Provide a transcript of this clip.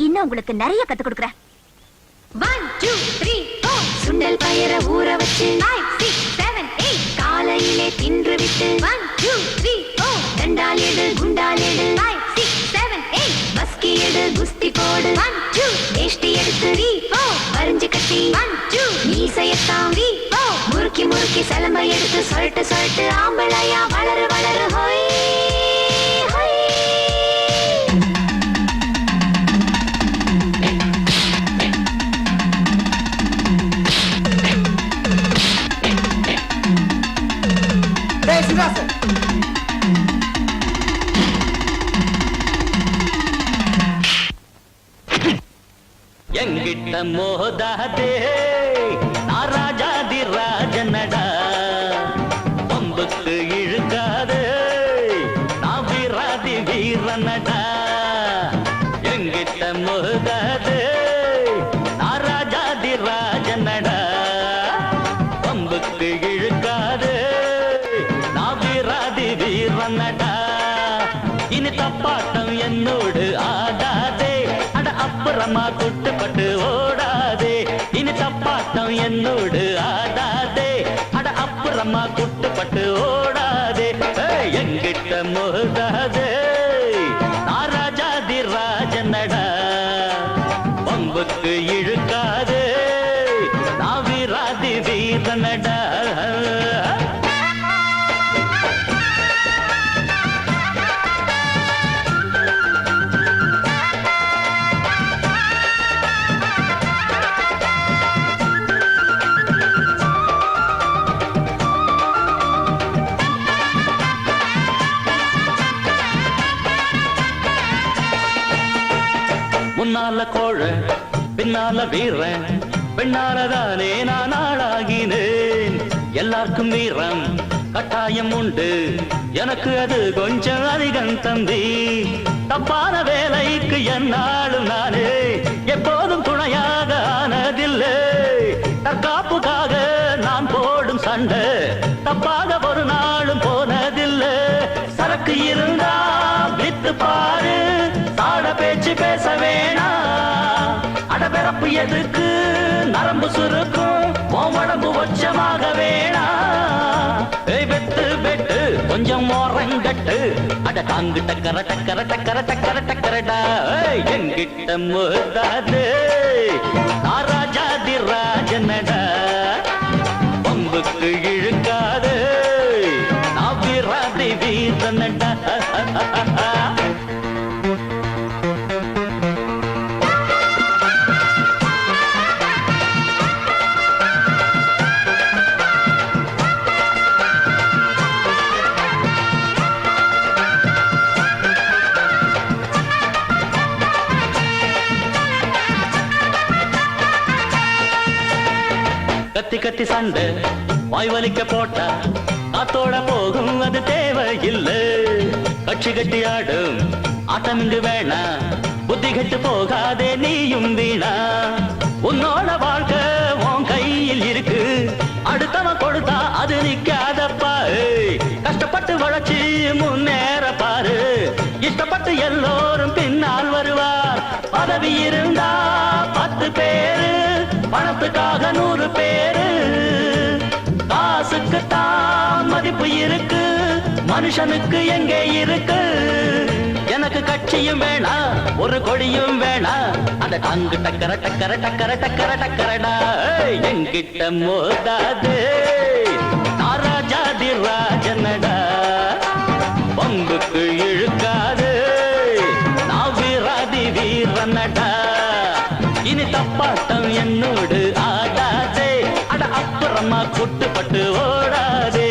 இன்னும் உங்களுக்கு நிறைய கத்து கொடுக்குறேன். 1 2 3 4 சுண்டல் பயர ஊற வச்சு 5 6 7 8 காலையிலே தின்று விட்டு 1 2 3 4 தண்டால் எடு குண்டால் எடு 5 6 7 8 பஸ்கி எடு குஸ்தி போடு 1 2 வேஷ்டி எடுத்து 3 4 வரிஞ்சு கட்டி 1 2 மீசையத்தான் 3 4 முறுக்கி முறுக்கி சலம்பை எடுத்து சொல்லிட்டு சொல்லிட்டு ஆம்பளையா வளரு வளரு ஹோய் எங்கிட்ட மோதாதே நான் ராஜாதி ராஜனடா பம்புக்கு இழுக்காதே நான் வீராதி வீரனடா எங்கிட்ட மோதாதே நான் ராஜாதி ராஜனடா பம்புக்கு இழுக்காதே நான் வீராதி வீரனடா இனி தப்பாட்டம் என்னோடு ஆடாதே அட அப்புறமா குட்டுப்பட்டு ஓடாதே இனி தப்பாட்டம் என்னோடு ஆடாதே அட அப்புறமா குட்டுப்பட்டு ஓடாதே எங்கிட்ட மோதாதே நான் ராஜாதி ராஜனடா பம்புக்கு இழுக்காதே நான் வீராதி வீரனடா முன்னால கோழ பின்னால வீரன் பெண்ணாலதானே நான் ஆளாகினேன் எல்லாருக்கும் வீரம் கட்டாயம் உண்டு எனக்கு அது கொஞ்சம் அதிகம் தம்பி தப்பான வேலைக்கு என்னாலும் நானே எப்போதும் துணையாக ஆனதில்லை தற்காப்புக்காக நான் போடும் சண்டை தப்பாக ஒரு நாளும் போனதில்லை சரக்கு இருந்தா வித்து பாரு தாழ பேச்சு பேச வேணா அடபிறப்பு எதுக்கு நரம்பு சுருக்கும் உடம்பு ஒச்சமாக வேணா வெட்டு வெட்டு கொஞ்சம் மோரங்கட்டு அட தாங்கு டக்கர டக்கர டக்கர டக்கர டக்கரடா எங்கிட்ட மோதாதே நான் ராஜாதி ராஜனடா பம்புக்கு இழுக்காதே நான் வீராதி வீரனடா கத்தி கத்தி சண்டை வாய் வலிக்க போட்டா காத்தோட போகும் அது தேவையில்லை கட்சி கட்டி ஆடும் ஆட்டம் இங்கு வேணா புத்தி கட்டு போகாதே நீயும் வீணா உன்னோட வாழ்க்கை உன் கையில் இருக்கு அடுத்தவன் கொடுத்தா அது நிக்காதப்பா கஷ்டப்பட்டு வளர்ச்சி முன்னேற பாரு இஷ்டப்பட்டு எல்லோரும் பின்னால் வருவார் பதவி இருந்தா 10 பேரு பணத்துக்காக 100 பேரு காசுக்கு தான் மதிப்பு இருக்கு மனுஷனுக்கு எங்கே இருக்கு எனக்கு கட்சியும் வேணா ஒரு கொடியும் வேணா அந்த தாங்கு டக்கர டக்கர டக்கர டக்கர டக்கரடா எங்கிட்ட மோதாதே நான் ராஜாதி ராஜனடா பம்புக்கு இழுக்காது நான் வீராதி வீரனடா இனி தப்பாட்டம் என்னோடு ஆடாதே அட அப்புறமா குட்டுப்பட்டு ஓடாதே